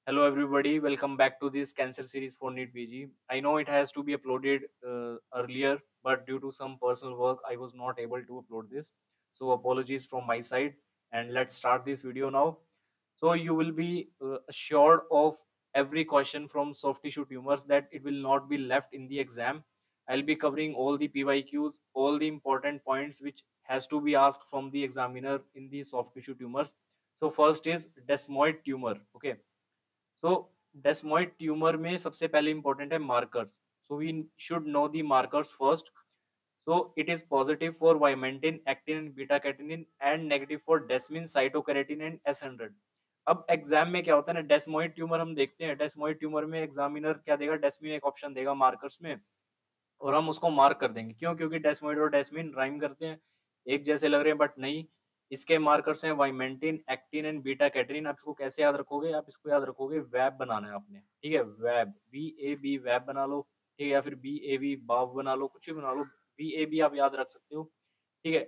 Hello, everybody. Welcome back to this cancer series for NEET PG. I know it has to be uploaded earlier, but due to some personal work, I was not able to upload this. So, apologies from my side. And let's start this video now. So, you will be assured of every question from soft tissue tumors that it will not be left in the exam. I'll be covering all the PYQs, all the important points which has to be asked from the examiner in the soft tissue tumors. So, first is desmoid tumor. Okay, so desmoid tumour में सबसे पहले important है markers. So we should know the markers first. So it is positive for vimentin, actin, beta catenin and negative for desmin, cytokeratin and S100. अब exam में क्या होता है ना, डेस्मोइड ट्यूमर हम देखते हैं. डेस्मोइड ट्यूमर में एग्जामिनर क्या देगा, डेस्मिन एक ऑप्शन देगा मार्कर्स में, और हम उसको मार्क कर देंगे. क्यों? क्योंकि डेस्मोइड और डेस्मिन राइम करते हैं, एक जैसे लग रहे हैं, बट नहीं. इसके मार्कर्स हैं vimentin, actin and beta Katrin. आप इसको कैसे याद रखोगे? आप इसको याद रखोगे, वेब बनाना है आपने. ठीक है, वेब, VAB वेब बना लो. ठीक है, या फिर BAB बाव बना लो, कुछ भी बना लो. VAB आप याद रख सकते हो. ठीक है,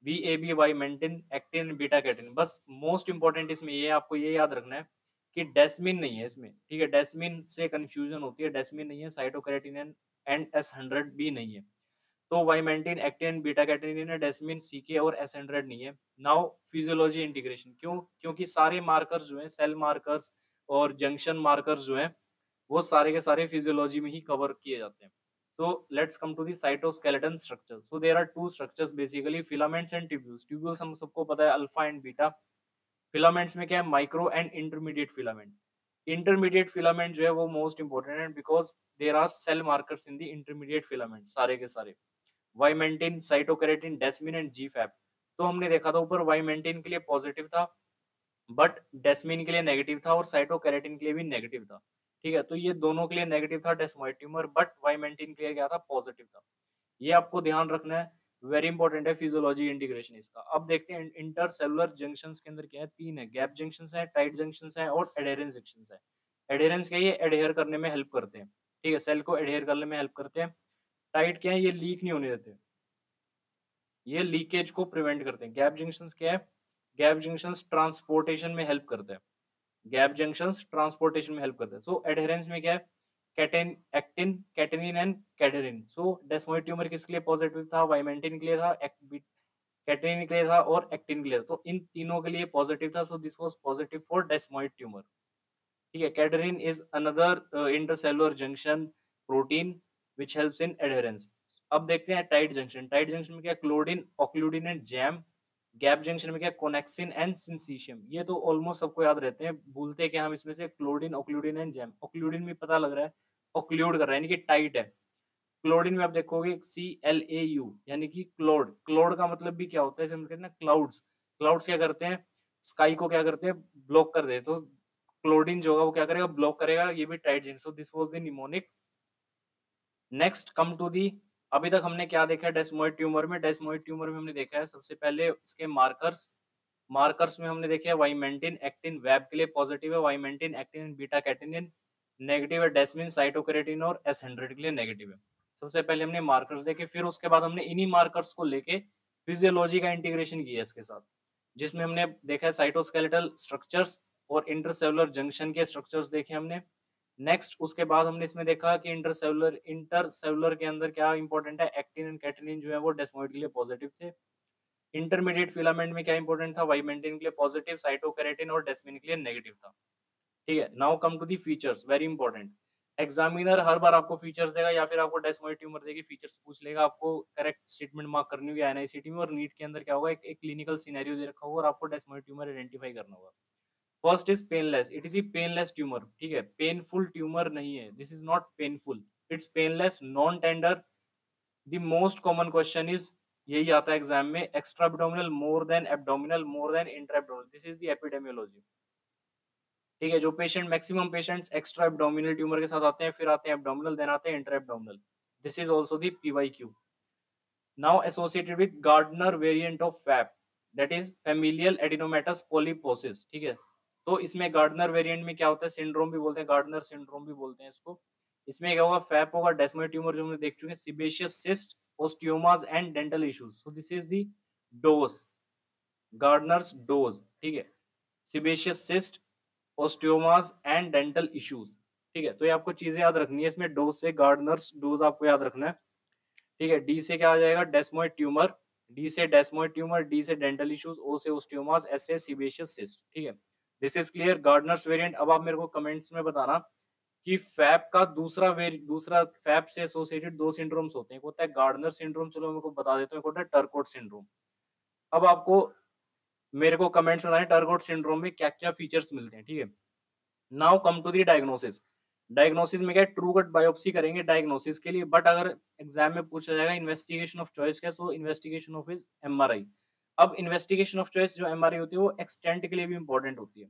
VAB vimentin, actin, beta Katrin. बस मोस्ट इंपॉर्टेंट इसमें ये आपको ये याद रखना है कि डेस्मिन नहीं है इसमें. ठीक है, डेस्मिन से कंफ्यूजन होती है, डेस्मिन नहीं है. साइटोकैरेटिन एंड S100 भी नहीं है. तो वाइमेंटिन, एक्टिन, बीटा कैटेनिन है, डेस्मिन, CK और S100 नहीं है. Now physiology integration. क्यों? क्योंकि सारे मार्कर्स जो हैं, सेल मार्कर्स और जंक्शन मार्कर्स जो हैं, वो सारे के सारे फिजियोलॉजी में ही कवर किए जाते हैं. So let's come to the cytoskeleton structure. So there are two structures basically, filaments and tubules. Tubules हम सबको पता है, अल्फा एंड बीटा. फिलामेंट्स में क्या है, micro and intermediate filament. Intermediate filament जो है वो मोस्ट इंपॉर्टेंट है, because there are cell markers in the intermediate filament, सारे के सारे. Vimentin, cytokeratin, desmin and GFAP. तो हमने देखा था ऊपर, वाइमेंटिन के लिए पॉजिटिव था, बट डेस्मिन के लिए नेगेटिव था, और साइटोकैरेटिन के लिए भी नेगेटिव था. ठीक है, तो ये दोनों के लिए नेगेटिव था डेस्मोइड ट्यूमर, बट वाइमेंटिन के लिए क्या था, पॉजिटिव था. ये आपको ध्यान रखना है, वेरी इंपॉर्टेंट है फिजियोलॉजी इंटीग्रेशन इसका. अब देखते हैं इंटरसेलुलर जंक्शंस के अंदर क्या है. तीन है, गैप जंक्शंस है, टाइट जंक्शंस है और एडेरेंस जंक्शंस है. एडेरेंस क्या है, ये एडहेयर करने में हेल्प करते हैं. ठीक है, सेल को एडहेयर करने में हेल्प करते हैं. टाइट क्या है, ये लीक नहीं होने देते, ये लीकेज को प्रिवेंट करते हैं. गैप जंक्शंस क्या है, गैप जंक्शंस ट्रांसपोर्टेशन में हेल्प करते हैं. गैप जंक्शंस ट्रांसपोर्टेशन में हेल्प करते हैं. सो एडहेरेंस में क्या है, कैटेन, actin, catenin and cadherin. So desmoid tumour किसके लिए पॉजिटिव था, वाइमेंटिन के लिए था, कैटेनिन के लिए था और एक्टिन के लिए था. तो इन तीनों के लिए पॉजिटिव था. So this was positive for desmoid tumour. ठीक है, cadherin is another intercellular junction protein which helps in adherence. अब देखते हैं टाइट जंक्शन. टाइट जंक्शन में क्या, claudin, occludin and JAM. Gap junction में क्या, कोनेक्सिन एंड सिंसीशियम. ये तो ऑलमोस्ट सबको याद रहते हैं, भूलते क्या हम इसमें से, क्लोडिन, ऑक्लूडिन एंड जैम. ऑक्लूडिन भी पता लग रहा है, ऑक्लूड कर रहा है यानी कि टाइट है. क्लोडिन में आप देखोगे CLAU यानी कि क्लोड. क्लोड का मतलब भी क्या होता है, जैसे हम कहते हैं ना क्लाउड्स. क्लाउड्स क्या करते हैं, स्काई को क्या करते हैं, ब्लॉक कर देते. तो क्लोडिन जो होगा वो क्या करेगा, ब्लॉक करेगा. ये भी tight junction. So this was the mnemonic. Next come to the, अभी तक हमने क्या देखा है डेस्मोइड ट्यूमर में. डेस्मोइड ट्यूमर में हमने देखा है सबसे पहले इसके मार्कर्स. मार्कर्स में हमने देखे वाइमेंटिन, एक्टिन, वेब के लिए पॉजिटिव है वाइमेंटिन, एक्टिन, बीटा कैटिनिन. नेगेटिव है डेस्मिन, साइटोकैरेटिन और S100 के लिए नेगेटिव है. सबसे पहले हमने मार्कर्स देखे, फिर उसके बाद हमने इन्हीं मार्कर्स को लेके फिजियोलॉजी का इंटीग्रेशन किया इसके साथ, जिसमें हमने देखा है साइटोस्केलेटल स्ट्रक्चर्स और इंटरसेलुलर जंक्शन के स्ट्रक्चर्स देखे हमने. नेक्स्ट उसके बाद हमने इसमें देखा कि इंटरसेलुलर के अंदर क्या इंपॉर्टेंट है, एक्टिन एंड कैटिनिन जो है वो डेस्मोइड के लिए पॉजिटिव थे. इंटरमीडिएट फिलामेंट में क्या इंपॉर्टेंट था, वाइमेंटिन के लिए पॉजिटिव, साइटोकैरेटिन और डेस्मिन के लिए नेगेटिव था. ठीक है, now come to the features, very important. Examiner हर बार आपको फीचर्स देगा या फिर आपको डेस्मोइड ट्यूमर देगी, फीचर्स पूछ लेगा. आपको करेक्ट स्टेटमेंट मार्क करनी होगी NICT में. और नीट के अंदर क्या होगा, एक क्लिनिकल सिनेरियो दे रखा होगा और आपको डेस्मोइड ट्यूमर आइडेंटिफाई करना होगा. First is painless. It is a painless tumour. ठीक है, पेनफुल ट्यूमर नहीं है, this is not painful, it's painless, non tender. The most common question is, यही आता है एग्जाम में, extra abdominal, more than abdominal, more than intra abdominal. This is the epidemiology. ठीक है, जो patient, maximum patients extra abdominal tumour के साथ आते हैं, फिर आते हैं एब्डोमिनल, देन आते हैं intra abdominal. This is also the PYQ. Now associated with Gardner variant of FAP, that is familial adenomatous polyposis. ठीक है, तो इसमें गार्डनर वेरिएंट में क्या होता है, सिंड्रोम भी बोलते हैं, गार्डनर सिंड्रोम भी बोलते हैं इसको. इसमें क्या होगा, फैप होगा, डेस्मोइड ट्यूमर जो हमने देख चुके हैं, sebaceous cyst, osteomas and dental issues. So this is the dose, Gardner's dose. ठीक है, sebaceous cyst, osteomas and dental issues. ठीक है, तो ये आपको चीजें याद रखनी है इसमें। डोज से गार्डनर्स डोज आपको याद रखना है। ठीक है, डी से क्या आ जाएगा, डेस्मोइड ट्यूमर, डी से डेस्मोइड ट्यूमर, डी से डेंटल इश्यूज, ओ से ओस्टियोमास, एस से सीबेशियस सिस्ट। ठीक है, this is clear. Gardner's variant, अब आप मेरे को कमेंट्स में बताना कि फैप का दूसरा फैप से एसोसिएटेड दो सिंड्रोम्स होते हैं, एक होता है गार्डनर सिंड्रोम, चलो मेरे को बता देता हूँ, एक होता है टर्कोट सिंड्रोम। अब आपको मेरे को कमेंट्स में बताएं टर्कोट सिंड्रोम में क्या क्या फीचर्स मिलते हैं। ठीक है, now come to the diagnosis. Diagnosis में क्या ट्रू गट बायोप्सी करेंगे डायग्नोसिस के लिए, बट अगर एग्जाम में पूछा जाएगा इन्वेस्टिगेशन ऑफ चॉइस क्या, सो इन्वेस्टिगेशन ऑफ इज एमआरआई। अब इन्वेस्टिगेशन ऑफ चॉइस जो एमआरआई होती है वो एक्सटेंट के लिए भी इंपॉर्टेंट होती है।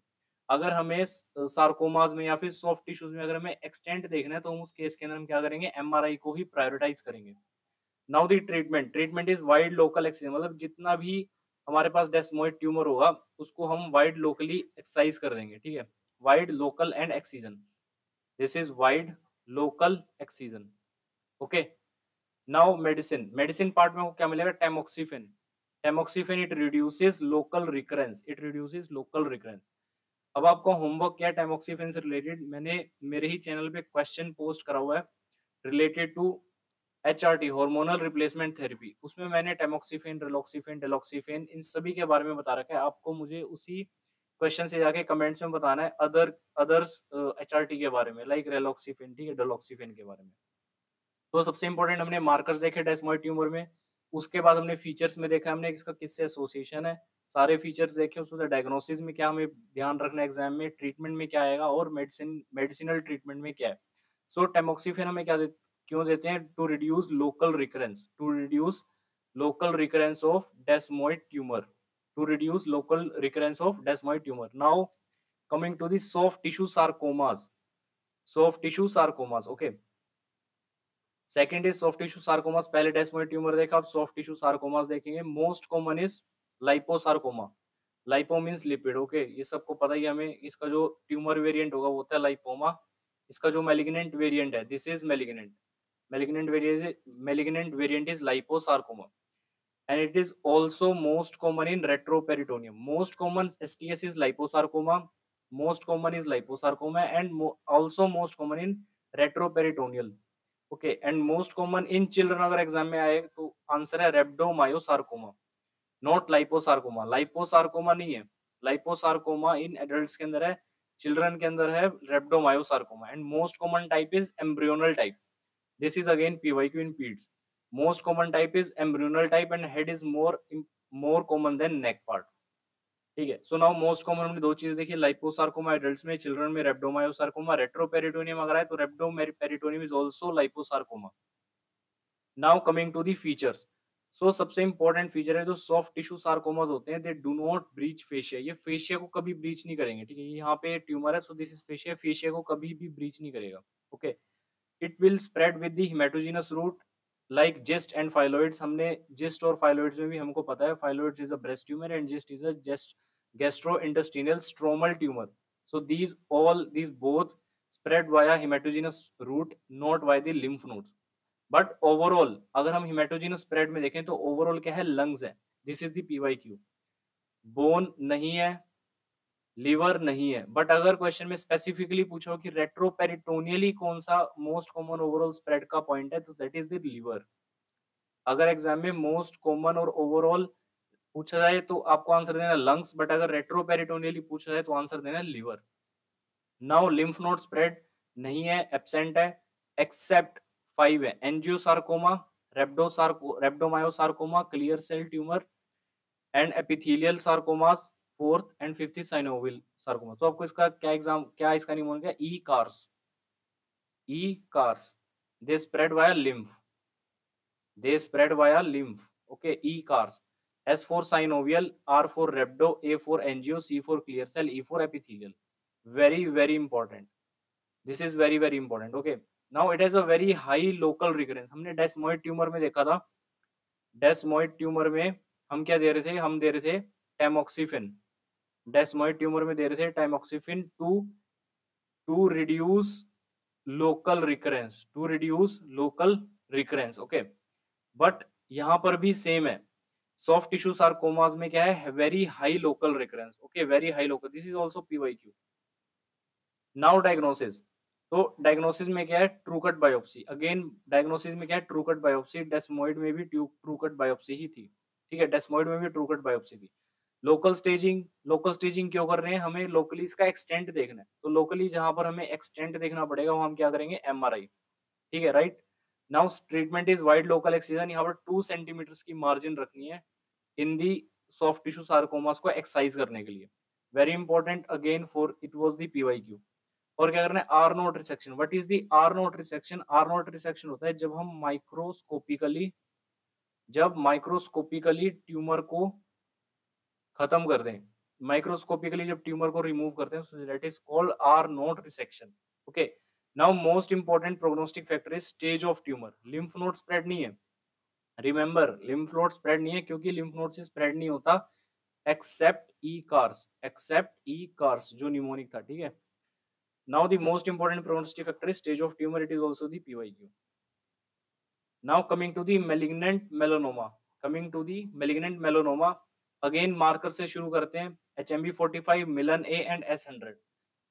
अगर हमें सार्कोमास में या फिर सॉफ्ट टिश्यूज में अगर हमें एक्सटेंट देखना है तो हम उस केस के अंदर हम क्या करेंगे, एमआरआई को ही प्रायोरिटाइज करेंगे। Now the treatment is wide local excision, मतलब जितना भी हमारे पास डेस्मोइड ट्यूमर होगा उसको हम वाइड लोकली एक्ससाइज कर देंगे। ठीक है, wide local and excision, this is wide local excision. Okay, now medicine part में क्या मिलेगा, tamoxifen it reduces local recurrence, अब आपका होमवर्क क्या है टेमोक्सिफेन से रिलेटेड, मैंने मेरे ही चैनल पे क्वेश्चन पोस्ट करा हुआ है related to HRT hormonal replacement therapy, उसमें मैंने टेमोक्सिफेन, रिलॉक्सिफेन, डेलॉक्सिफेन इन सभी के बारे में बता रखा है। आपको मुझे उसी क्वेश्चन से जाके कमेंट्स में बताना है अदर्स HRT के बारे में, लाइक रेलॉक्सिफेन, ठीक है, डेलॉक्सिफेन के बारे में। तो सबसे इंपॉर्टेंट हमने मार्कर्स देखे डेस्मोइड ट्यूमर में, उसके बाद हमने फीचर्स में देखा हमने इसका किससे एसोसिएशन है, सारे फीचर्स देखे, उसमें डायग्नोसिस में क्या हमें ध्यान रखना है एग्जाम में, ट्रीटमेंट में क्या आएगा और मेडिसिनल ट्रीटमेंट में क्या है। सो टेमोक्सिफेन हमें क्यों देते हैं, to reduce local recurrence of desmoid tumour, now coming to the soft tissue sarcomas. Okay, second is soft tissue sarcomas, पहले डेस्मोइड ट्यूमर देखा, अब सॉफ्ट टिश्यू सार्कोमास देखेंगे। Most common is liposarcoma, lipo means lipid. Okay, ये सबको पता ही है हमें, इसका जो ट्यूमर वेरिएंट होगा वो होता है लाइपोमा, इसका जो मैलिग्नेंट वेरिएंट है this is malignant variant is liposarcoma and it is also most common in retroperitoneum. Most common STS is liposarcoma, and also most common in retroperitoneal. Okay, and most common in children अगर exam में आए तो answer है रेप्डोमायोसार्कोमा, not लाइपोसार्कोमा। लाइपोसार्कोमा नहीं है, लाइपोसार्कोमा in adults के अंदर है, चिल्ड्रन के अंदर है rhabdomyosarcoma. And most common type is embryonal type, this is again PYQ in peds. Most common type is embryonal type and head is more common than neck part. ठीक है, so now most common हमने दो चीज देखी, लाइपोसार्कोमा adults में, children में रेप्डोमायोसार्कोमा, retroperitoneum अगर है तो retroperitoneum is also liposarcoma. Now coming to the features, so सबसे इंपॉर्टेंट फीचर है जो सॉफ्ट टिश्यू सार्कोमास होते हैं, they do not breach fascia, ये फेशिया को कभी ब्रीच नहीं करेंगे। ठीक है, यहाँ पे ट्यूमर है, so this is fascia, fascia को कभी भी ब्रीच नहीं करेगा। Okay, it will spread with the haematogenous route like GIST and phyllodes, हमने जिस्ट और फाइलोइड्स में भी हमको पता है phyllodes is a breast tumour and GIST is a gastrointestinal stromal tumour, so these both spread via hematogenous route not via the lymph nodes. But overall अगर हम हिमेटोजेनस spread में देखें तो ओवरऑल क्या है, लंग्स है, this is the PYQ। Bone नहीं है, लीवर नहीं है, बट अगर क्वेश्चन में स्पेसिफिकली पूछो कि रेट्रोपेरिटोनियली कौन सा मोस्ट कॉमन ओवरऑल स्प्रेड का पॉइंट है तो दैट इज द लीवर। अगर एग्जाम में मोस्ट कॉमन और ओवरऑल पूछा जाए तो आपको आंसर देना लंग्स, बट अगर रेट्रोपेरिटोनियली पूछा जाए तो आंसर देना liver. Now lymph node spread नहीं है, एब्सेंट है, एक्सेप्ट 5 है, angiosarcoma, rhabdomyosarcoma, clear cell tumour and epithelial sarcomas, fourth and fifth synovial sarcoma. तो आपको इसका क्या इसका निमोन क्या, E cars, they spread via lymph. Okay, E cars, S for synovial, R for rhabdo, A for angio, C for clear cell, E for epithelial. Very important. This is very important. Okay, now it has a very high local recurrence. हमने डेस्मोइड tumour में देखा था, डेस्मोइड tumour में हम क्या दे रहे थे, हम दे रहे थे टैमोक्सिफिन, डेस्मोइड ट्यूमर में दे रहे थे tamoxifen to reduce local recurrence. Okay, but यहाँ पर भी सेम है, सॉफ्ट टिश्यू सार्कोमास में क्या है, very high local recurrence. Okay, very high local, this is also PYQ। Now diagnosis, तो डायग्नोसिस में क्या है, true cut biopsy. Again diagnosis में क्या है, ट्रू कट बायोप्सी। डेस्मोइड में भी ट्रू कट बायोप्सी ही थी, ठीक है, डेस्मोइड में भी ट्रू कट बायोप्सी थी। लोकल स्टेजिंग क्यों कर रहे हैं, हमें लोकली इसका एक्सटेंट देखना है, तो लोकली जहां पर हमें एक्सटेंट देखना पड़ेगा वो हम क्या करेंगे, एमआरआई, ठीक है, right. Now treatment is wide local excision, यहाँ पर 2 सेंटीमीटर की मार्जिन रखनी है in the soft tissue sarcomas को एक्साइज करने के लिए। Very important again for it was the PYQ. और क्या करना है, R naught resection. What is the R naught resection? R naught resection होता है जब माइक्रोस्कोपिकली ट्यूमर को खत्म कर दें, माइक्रोस्कोपिकली जब ट्यूमर को रिमूव करते हैं, so that is called R naught resection. Okay, now most important prognostic factor is stage of tumour. Lymph node spread नहीं है, रिमेंबर लिम्फ नोड स्प्रेड नहीं है, क्योंकि लिम्फ नोड से स्प्रेड नहीं होता एक्सेप्ट ई कार्स जो निमोनिक था, ठीक है। Now the most important prognostic factor is stage of tumour, it is also the PYQ. Now coming to the malignant melanoma, again marker से शुरू करते हैं। HMB45, Melan A and S100,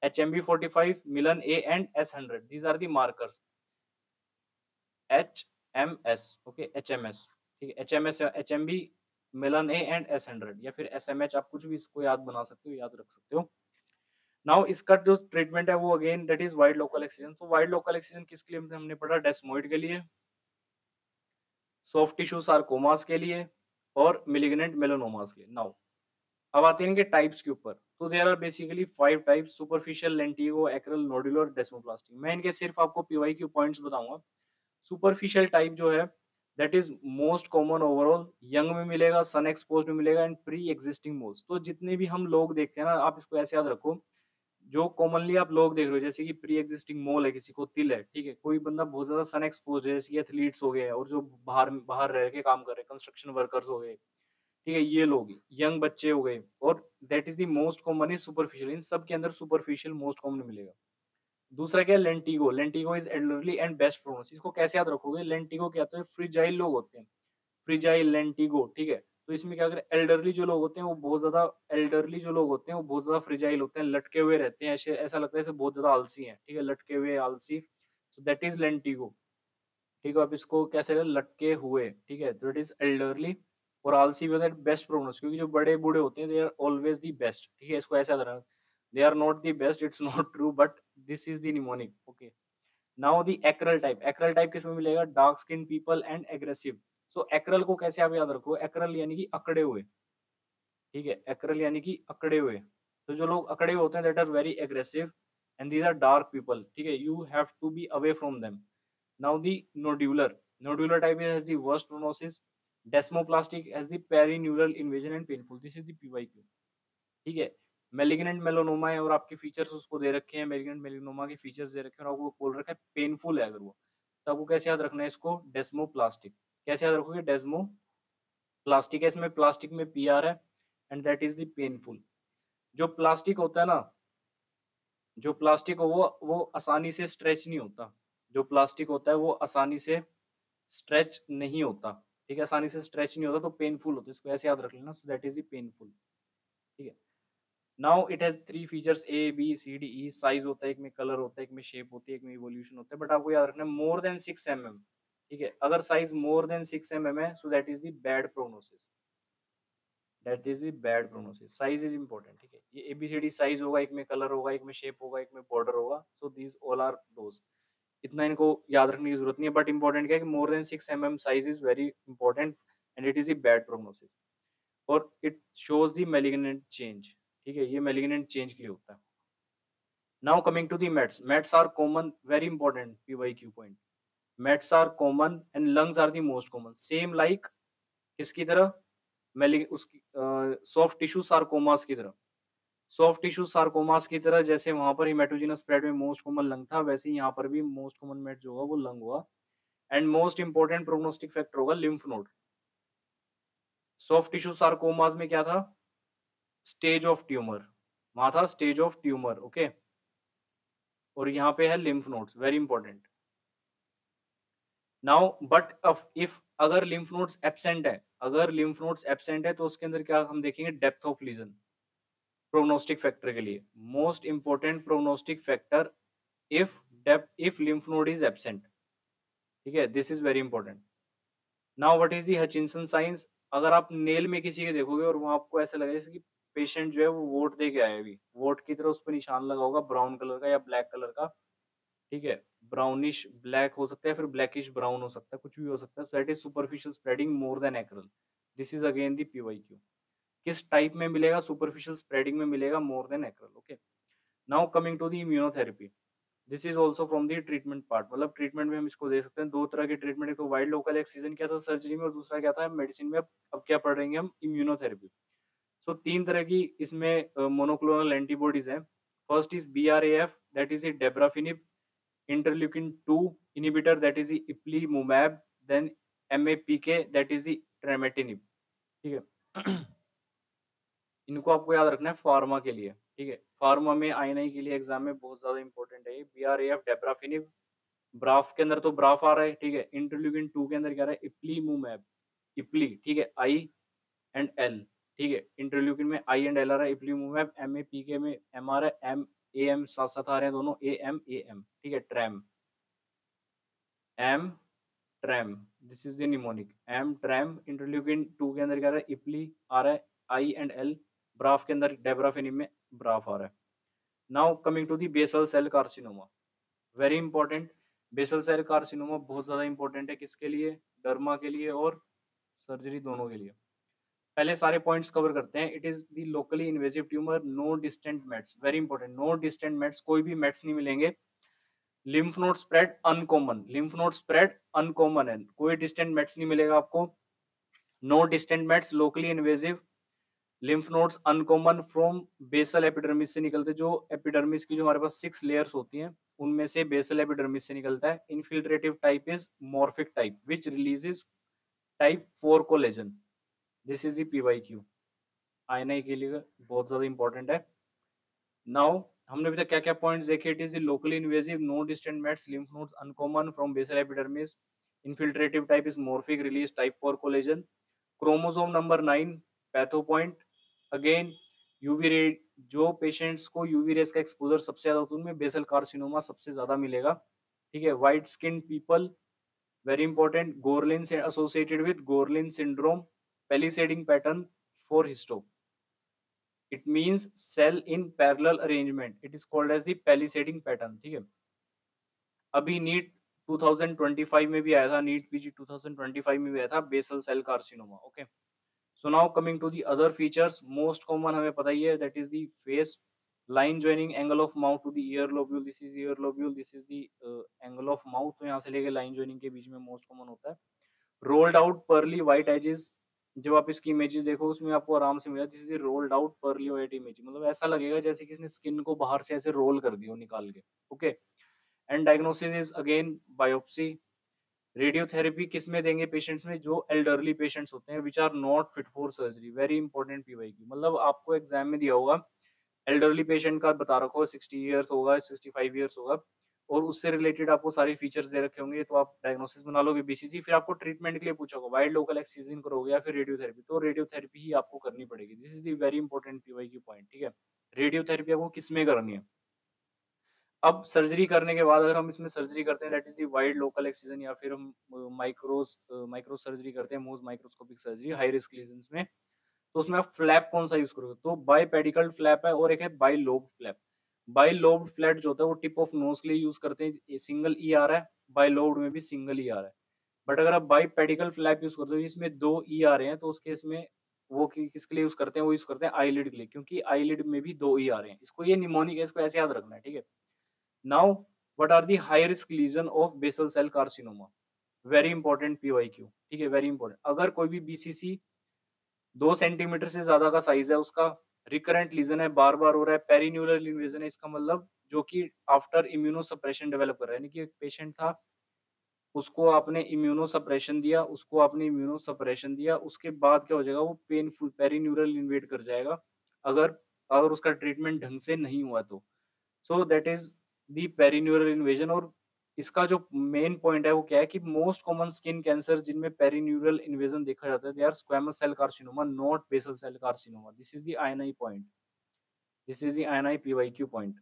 HMB45, Melan A and S100, these are the markers। HMS, okay, HMS, ठीक है, HMS, HMB, Melan A and S100, या फिर SMH, आप कुछ भी इसको याद बना सकते हो, याद रख सकते हो। नाउ इसका जो ट्रीटमेंट है वो again that is wide local excision. तो वाइड लोकल एक्सीजन किसके लिए हमने पढ़ा, डेस्मोइड के लिए, सॉफ्ट टिश्यू सार्कोमास के लिए, और मिलिग्नेंट मेलानोमास के लिए। नाउ अब आते हैं इनके टाइप्स के ऊपर। तो there are basically 5 types, superficial, lentigo, acral, nodular, desmoplastic. मैं इनके सिर्फ आपको पीवाईक्यू पॉइंट्स बताऊंगा। सुपरफिशियल टाइप जो है that is most common overall, young में मिलेगा, सन एक्सपोज्ड में मिलेगा, एंड प्री एग्जिस्टिंग मोल्स। तो जितने भी हम लोग देखते हैं ना, आप इसको ऐसे याद रखो, जो कॉमनली आप लोग देख रहे हो, जैसे कि प्री एग्जिस्टिंग मोल है, किसी को तिल है, ठीक है, कोई बंदा बहुत ज्यादा सन एक्सपोज है, जैसे कि एथलीट्स हो गए, और जो बाहर बाहर रह के काम कर रहे हैं, कंस्ट्रक्शन वर्कर्स हो गए, ठीक है, ये लोग, यंग बच्चे हो गए, और that is the most common is superficial. इन सब के अंदर सुपरफिशियल मोस्ट कॉमन मिलेगा। दूसरा क्या है, lentigo. Lentigo is elderly and best prognosis. इसको कैसे याद रखोगे, लेंटिगो क्या होता है, फ्रिजाइल लोग होते हैं, फ्रिजाइल लेंटिगो, ठीक है। तो इसमें क्या करें, एल्डरली जो लोग होते हैं वो बहुत ज्यादा, एल्डरली जो लोग होते हैं वो बहुत ज्यादा फ्रिजाइल होते हैं, लटके हुए रहते हैं, ऐसे ऐसा लगता है जैसे बहुत ज्यादा आलसी हैं, ठीक है, लटके हुए आलसी। सो दैट इज लेंटिगो, ठीक है। आप इसको कैसे करें, लटके हुए, ठीक है, दैट इज एल्डरली। और आलसी भी होता है बेस्ट प्रोग्नोस, क्योंकि जो बड़े बूढ़े होते हैं they are always the best, ठीक है, इसको ऐसा रखना, they are not the best, it's not true, but this is the mnemonic. Okay, now the acral type. Acral type किसमें मिलेगा, dark skin people and aggressive. So acral को कैसे आप याद रखो, एक्रल यानी कि अकड़े हुए, ठीक है, एक्रल यानी कि अकड़े हुए। तो जो लोग अकड़े हुए होते हैं that are very aggressive and these are dark people, ठीक है, you have to be away from them. Now the nodular, nodular type has the worst prognosis. Desmoplastic has the perineural invasion and painful, this is the PYQ, ठीक है। Malignant melanoma है और आपके features उसको दे रखे हैं, मेलिग्नेंट मेलानोमा के features दे रखे हैं, और आपको बोल रखा है पेनफुल है अगर वो, तो आपको कैसे याद रखना है इसको, डेस्मोप्लास्टिक। कैसे याद रखोगे, डेस्मोप्लास्टिक है, इसमें प्लास्टिक में पीआर है, and that is the painful. जो प्लास्टिक होता है ना, जो प्लास्टिक हो वो आसानी से स्ट्रेच नहीं होता, जो प्लास्टिक होता है वो आसानी से स्ट्रेच नहीं होता, ठीक है, आसानी से स्ट्रेच नहीं होता, तो पेनफुल होता है, इसको ऐसे याद रख लेना, so that is the painful, ठीक है। Now it has 3 features, A B C D E, size होता है, एक में कलर होता है, एक में शेप होती है, एक में इवोल्यूशन होता है, बट आपको याद रखना है मोर देन 6 mm, ठीक है, अगर साइज मोर देन 6 mm है, so that is the bad prognosis, that is the bad prognosis. Size is important, ठीक है, ये एबीसीडी साइज होगा, एक में कलर होगा, एक में शेप होगा, एक में बॉर्डर होगा, so these all are those. इतना इनको याद रखने की जरूरत नहीं है, बट इंपॉर्टेंट क्या है कि more than 6 mm size is very important and it is the bad prognosis, और it shows the malignant change, ठीक है, ये मैलिग्नेंट चेंज के लिए होता है। Now coming to the mets, mets are common, very important PYQ point. Mets are common and lungs are the most common, same like किसकी तरह, उसकी सॉफ्ट टिश्यू सार्कोमास की तरह, सॉफ्ट टिश्यू सार्कोमास की तरह, जैसे वहां पर हिमेटोजेनस स्प्रेड में मोस्ट कॉमन लंग था, वैसे ही यहाँ पर भी मोस्ट कॉमन मेट जो होगा वो लंग होगा, and most important prognostic factor होगा lymph node. Soft tissue sarcomas में क्या था, स्टेज ऑफ ट्यूमर, वहां था स्टेज ऑफ ट्यूमर, ओके, और यहाँ पे है lymph nodes, very important. Now but if अगर लिम्फ नोड्स एब्सेंट है, अगर लिम्फ नोड्स एब्सेंट है, तो उसके अंदर क्या हम देखेंगे, depth of legion. Prognostic factor के लिए most important prognostic factor if lymph node is absent, ठीक है, this is very important. Now what is the Hutchinson science? अगर आप नेल में किसी के देखोगे और वो आपको ऐसा लगेगा जैसे कि पेशेंट जो है वो वोट दे के आया, अभी वोट की तरह उस पर निशान लगा होगा ब्राउन कलर का या ब्लैक कलर का, ठीक है, ब्राउनिश ब्लैक हो सकता है, फिर ब्लैकिश ब्राउन हो सकता है, कुछ भी हो सकता है। So that is superficial spreading more than acral. This is again the PYQ. किस टाइप में मिलेगा? सुपरफिशियल स्प्रेडिंग में मिलेगा more than acral. Okay, now coming to the immunotherapy, this is also from the treatment part. मतलब treatment में हम इसको दे सकते हैं दो तरह के ट्रीटमेंट, एक तो वाइड लोकल एक्सीजन किया था सर्जरी में और दूसरा क्या था मेडिसिन में। अब क्या पढ़ रहे हैं हम? इम्यूनोथेरेपी। सो तीन तरह की इसमें मोनोक्लोनल एंटीबॉडीज हैं। First is BRAF, that is dabrafenib, interleukin 2 inhibitor, that is the ipilimumab, then MAPK, that is the trametinib, ठीक है। इनको आपको याद रखना है फार्मा के लिए, ठीक है। फार्मा में INI के लिए एग्जाम में बहुत ज्यादा इंपॉर्टेंट है ये। BRAF डेब्राफिनिब, ब्राफ के अंदर तो ब्राफ आ रहा है, ठीक है। इंटरल्यूकिन 2 के अंदर क्या आ रहा है? इप्लीमूमैब, इप्ली, ठीक है, I and L, ठीक है। इंटरल्यूकिन में I and L आ रहा है, इप्लीमूमैब। MAPK में M आ रहा है, M AM साथ साथ आ रहे हैं दोनों, AM, ठीक है। M tram, this is the mnemonic M tram. Interleukin 2 के अंदर क्या आ रहा है? इप्ली आ रहा है, I and L। ब्राफ के अंदर डेब्राफिनिब में ब्राफ आ रहा है। Now coming to the basal cell carcinoma, very important. Basal cell carcinoma बहुत ज्यादा इंपॉर्टेंट है, किसके लिए? डर्मा के लिए और सर्जरी दोनों के लिए। पहले सारे पॉइंट्स कवर करते हैं। It is the locally invasive tumour, no distant mets, very important, no distant mets, कोई भी मेट्स नहीं मिलेंगे। Lymph node spread uncommon, lymph node spread uncommon है, कोई डिस्टेंट मेट्स नहीं मिलेगा आपको। No distant mets, locally invasive, lymph nodes uncommon from basal epidermis से निकलते, जो एपिडर्मिस की जो हमारे पास 6 लेयर्स होती हैं उनमें से बेसल एपिडर्मिस से निकलता है। Infiltrative type is morphic type which releases type 4 collagen. This is the PYQ, INI के लिए बहुत ज्यादा इंपॉर्टेंट है। नाउ हमने अभी तक क्या क्या पॉइंट्स देखे? It is locally invasive, no distant mets, lymph nodes uncommon from basal epidermis, infiltrative type is morphic, release type 4 collagen. Chromosome number 9 patho point, again UV ray, जो पेशेंट्स को UV rays का exposure सबसे ज्यादा होता है उनमें basal carcinoma सबसे ज्यादा मिलेगा, ठीक है। White skin people, very important. Gorlin से associated with Gorlin syndrome, palisading pattern for histo, it means cell in parallel arrangement, it is called as the palisading pattern, ठीक है। अभी नीट 2025 में भी आया था, नीट PG 2025 में भी आया था, basal cell carcinoma. Okay, so now coming to the other features, most common हमें पता ही है, that is the face line joining angle of mouth to the ear lobule, this is ear lobule, this is the angle of mouth, तो यहाँ से लेके line joining के बीच में मोस्ट कॉमन होता है। Rolled out pearly white edges, जब आप इसकी इमेजेस देखो उसमें आपको आराम से मिलेगा, this is rolled out pearly white image, मतलब ऐसा लगेगा जैसे किसी ने स्किन को बाहर से ऐसे रोल कर दिया निकाल के। Okay, and diagnosis is again biopsy. Radiotherapy किस में देंगे? पेशेंट्स में जो एल्डरली पेशेंट्स होते हैं which are not fit for surgery, very important PYQ। मतलब आपको एग्जाम में दिया होगा एल्डरली पेशेंट का बता रखो 60 ईयर्स होगा, 65 ईयर्स होगा, और उससे रिलेटेड आपको सारे फीचर्स दे रखे होंगे, तो आप डायग्नोसिस बना लोगे BCG। फिर आपको ट्रीटमेंट के लिए पूछा होगा वाइड लोकल एक्सीजन करोगे या फिर रेडियोथेरेपी, तो रेडियोथेरेपी ही आपको करनी पड़ेगी। This is the very important PYQ point, ठीक है। रेडियोथेरेपी आपको किस में करनी है? अब सर्जरी करने के बाद अगर हम इसमें सर्जरी करते हैं, that is the wide local excision, या फिर हम माइक्रो सर्जरी करते हैं, most microscopic surgery high risk lesions में, तो उसमें आप फ्लैप कौन सा यूज करोगे? तो बाईपेडिकल फ्लैप है और एक है by lobe flap. By lobe flap जो होता है वो टिप ऑफ नोज के लिए यूज करते हैं, सिंगल ई आ रहा है, बाई लोब में भी सिंगल ई आ रहा है। बट अगर आप बाईपेडिकल फ्लैप यूज करते हो इसमें दो ई आ रहे हैं, तो उस केस में वो किसके लिए यूज करते हैं? वो यूज करते हैं आईलिड के लिए, क्योंकि आईलिड में भी दो ई आ रहे हैं। इसको ये निमोनिक है, इसको ऐसे याद रखना है, ठीक है। Now what are the high risk lesion of basal cell carcinoma? Very important PYQ, ठीक है, वेरी इंपॉर्टेंट। अगर कोई भी BCC 2 सेंटीमीटर से ज्यादा का साइज है उसका, रिकरेंट लीजन है, बार बार हो रहा है, पेरिन्यूलर इन्वेजन है, इसका मतलब जो कि आफ्टर इम्यूनो सप्रेशन डेवलप कर रहा है, यानी कि एक पेशेंट था उसको आपने इम्यूनो सप्रेशन दिया, उसके बाद क्या हो जाएगा? वो पेनफुल पेरिन्यूरल इन्वेड कर जाएगा, अगर अगर उसका ट्रीटमेंट ढंग से नहीं हुआ तो। सो that is the perineural invasion. और इसका जो मेन पॉइंट है वो क्या है कि मोस्ट कॉमन स्किन कैंसर जिनमें पेरिन्यूरल इन्वेजन देखा जाता है, they are squamous cell carcinoma, not basal cell carcinoma. This is the INI point. This is the INI PYQ point,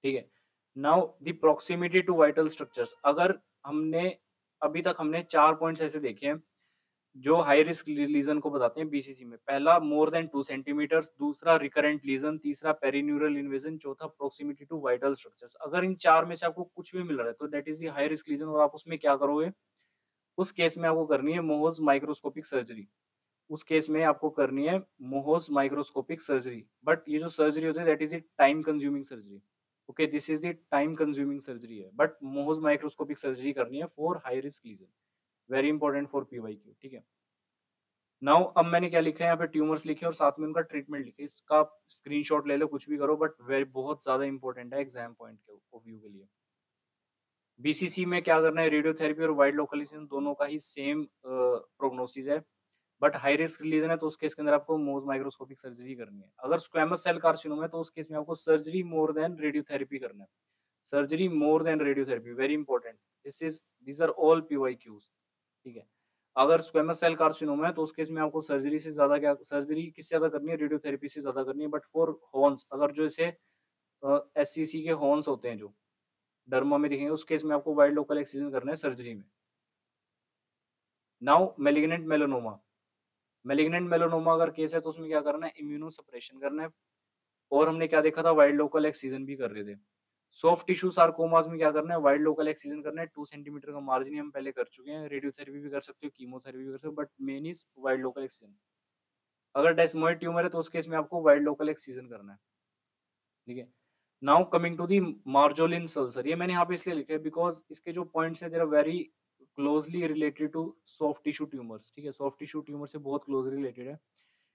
ठीक है। Now the proximity to vital structures, अगर हमने अभी तक हमने 4 पॉइंट्स ऐसे देखे हैं जो हाई रिस्क लीजन को बताते हैं बीसीसी में। पहला मोर देन 2 सेंटीमीटर, दूसरा रिकरेंट लीजन, तीसरा पेरिन्यूरल इन्वेजन, चौथा प्रॉक्सिमिटी टू वाइटल स्ट्रक्चर्स। अगर इन चार में से आपको कुछ भी मिल रहा है तो that is the high risk lesion, और आप उसमें क्या करोगे, उस केस में आपको करनी है मोहोज माइक्रोस्कोपिक सर्जरी। उस केस में आपको करनी है मोहोज माइक्रोस्कोपिक सर्जरी, बट ये जो सर्जरी होती है that is the time consuming surgery. Okay, this is the time consuming surgery है, बट मोहोज माइक्रोस्कोपिक सर्जरी करनी है for high risk lesion, very important for PYQ, ठीक है। नाउ अब मैंने क्या लिखा है यहाँ पे, ट्यूमर्स लिखे और साथ में उनका ट्रीटमेंट लिखे, इसका स्क्रीनशॉट ले लो, कुछ भी करो, बट वेरी बहुत ज्यादा इंपॉर्टेंट है एग्जाम पॉइंट के व्यू के लिए। बीसीसी में क्या करना है, रेडियोथेरेपी और वाइड लोकलाइजेशन दोनों का ही सेम प्रोग्नोसिस है, बट हाई रिस्क लीजन है तो उस केस के अंदर आपको मोज माइक्रोस्कोपिक सर्जरी करनी है। अगर स्क्वेमस सेल कार्सिनोमा है तो उस केस में आपको सर्जरी मोर देन रेडियोथेरेपी करना है, surgery more than radiotherapy, very important. This are all PYQs, ठीक है। अगर स्क्वेमस सेल कार्सिनोमा है तो उस केस में आपको सर्जरी से ज्यादा क्या, सर्जरी किससे ज्यादा करनी है, रेडियोथेरेपी से ज्यादा करनी है, बट फॉर हॉर्न्स, अगर जो इसे एससीसी के हॉर्न्स होते हैं जो डर्मा में दिखेंगे, उस केस में आपको वाइड लोकल एक्सीजन करना है सर्जरी में। नाउ मेलिग्नेंट मेलोनोमा, मेलिग्नेंट मेलोनोमा अगर केस है तो उसमें क्या करना है, इम्यूनो सप्रेशन करना है, और हमने क्या देखा था, वाइड लोकल एक्सीजन भी कर रहे थे। सॉफ्ट टिश्यू सार्कोमास में क्या करना है, वाइड लोकल एक्सीजन करना है, 2 सेंटीमीटर का मार्जिन हम पहले कर चुके हैं, रेडियोथेरेपी भी कर सकते हो, कीमोथेरेपी भी कर सकते हो, but main is wide local excision. अगर डेस्मोइड ट्यूमर है तो उस केस में आपको वाइड लोकल एक्सीजन करना है, ठीक है। Now coming to the Marjolin ulcer, ये मैंने यहाँ पे इसलिए लिखा है बिकॉज इसके जो पॉइंट्स है, they are very closely related to soft tissue tumours, ठीक है, सॉफ्ट टिश्यू ट्यूमर से बहुत क्लोजली रिलेटेड है।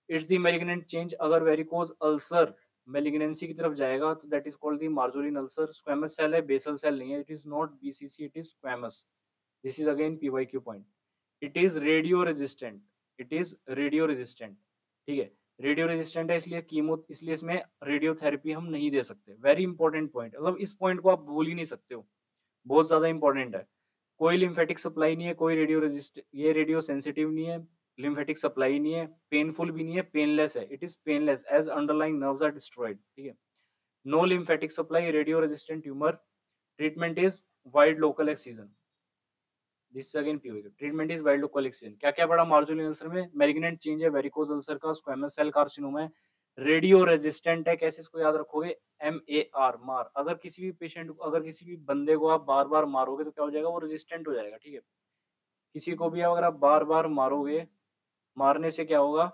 इट्स दी मैलिग्नेंट चेंज, अगर वेरिकोज अल्सर मैलिग्नेंसी की तरफ जाएगा तो that is called the Marjolin ulcer. Squamous cell है, बेसल सेल नहीं है, it is not BCC, it is squamous. This is again PYQ point. It is radio resistant, it is radio resistant, ठीक है। Radio resistant है इसलिए chemo, इसलिए इसमें radiotherapy हम नहीं दे सकते, वेरी इंपॉर्टेंट पॉइंट, मतलब इस पॉइंट को आप भूल ही नहीं सकते हो, बहुत ज्यादा इंपॉर्टेंट है। कोई लिम्फेटिक सप्लाई नहीं है, कोई रेडियो रेजिस्ट, ये रेडियो सेंसिटिव नहीं है, लिम्फेटिक सप्लाई नहीं है, पेनफुल भी नहीं है, पेनलेस है, it is painless as underlying nerves are destroyed, ठीक है। No lymphatic supply, radio resistant tumour, treatment is wide local excision, this again PO. Treatment is wide local excision. क्या क्या पढ़ा मार्जुलिन अल्सर में, मैलिग्नेंट चेंज है, varicose ulcer का, squamous cell carcinoma है, radio resistant है, कैसे इसको याद रखोगे, MAR, मार। अगर किसी भी पेशेंट को, अगर किसी भी बंदे को आप बार बार मारोगे तो क्या हो जाएगा, वो रेजिस्टेंट हो जाएगा, ठीक है। किसी को भी अगर आप बार बार मारोगे, मारने से क्या होगा,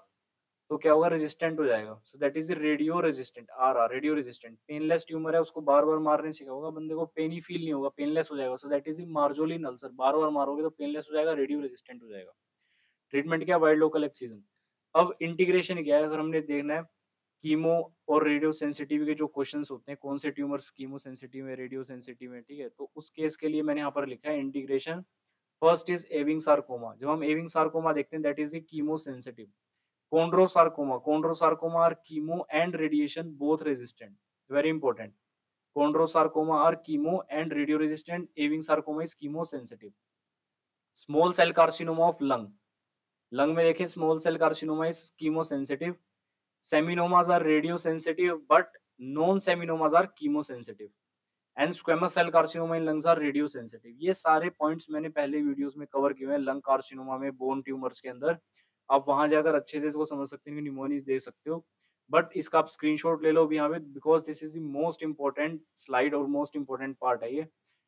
तो क्या होगा, रेजिस्टेंट हो जाएगा, सो that is radio resistant, RR, radio resistant. Painless tumour है, उसको बार बार मारने से क्या होगा, बंदे को पेन ही फील नहीं होगा, पेनलेस हो जाएगा, सो दैट इज मार्जोलिन अल्सर। बार बार मारोगे तो पेनलेस हो जाएगा, रेडियो रेजिस्टेंट हो जाएगा। ट्रीटमेंट क्या, वाइड लोकल एक्सीजन। अब इंटीग्रेशन क्या है, अगर हमने देखना है कीमो और रेडियो सेंसिटिव के जो क्वेश्चंस होते हैं, कौन से ट्यूमर्स कीमो सेंसिटिव है, रेडियो सेंसिटिव है, ठीक है, तो उस केस के लिए मैंने यहाँ पर लिखा है इंटीग्रेशन। फर्स्ट इज एविंग सार्कोमा, जब हम एविंग सार्कोमा देखते हैं that is the chemo sensitive. Chondrosarcoma, chondrosarcoma are chemo and radiation both resistant, very important. Chondrosarcoma are chemo and radio resistant, Ewing sarcoma is chemo sensitive. Small cell carcinoma of lung, lung में देखें small cell carcinoma is chemo sensitive. Seminomas are radio sensitive but non seminomas are chemo sensitive, and squamous cell carcinoma in lungs are radio sensitive. ये सारे points मैंने पहले videos में cover किए हैं, lung carcinoma में, बोन ट्यूमर्स के अंदर। आप वहां जाकर अच्छे से इसको समझ सकते हैं, न्यूमोनिया दे सकते हो, बट इसका आप स्क्रीनशॉट ले लो भी यहाँ पे, because this is the most important slide और मोस्ट इंपॉर्टेंट पार्ट है ये।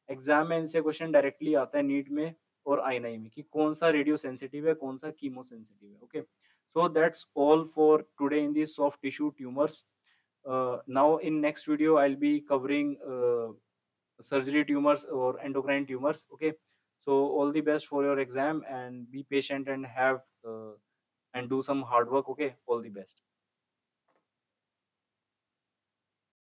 एग्जाम में इनसे क्वेश्चन डायरेक्टली आता है नीट में और INI में कि कौन सा रेडियो सेंसिटिव है, कौन सा कीमो सेंसिटिव है। Okay, so that's all for today in the soft tissue tumours. Now in next video I'll be covering surgery tumors or endocrine tumors. Okay, so all the best for your exam and be patient and have and do some hard work. Okay, all the best.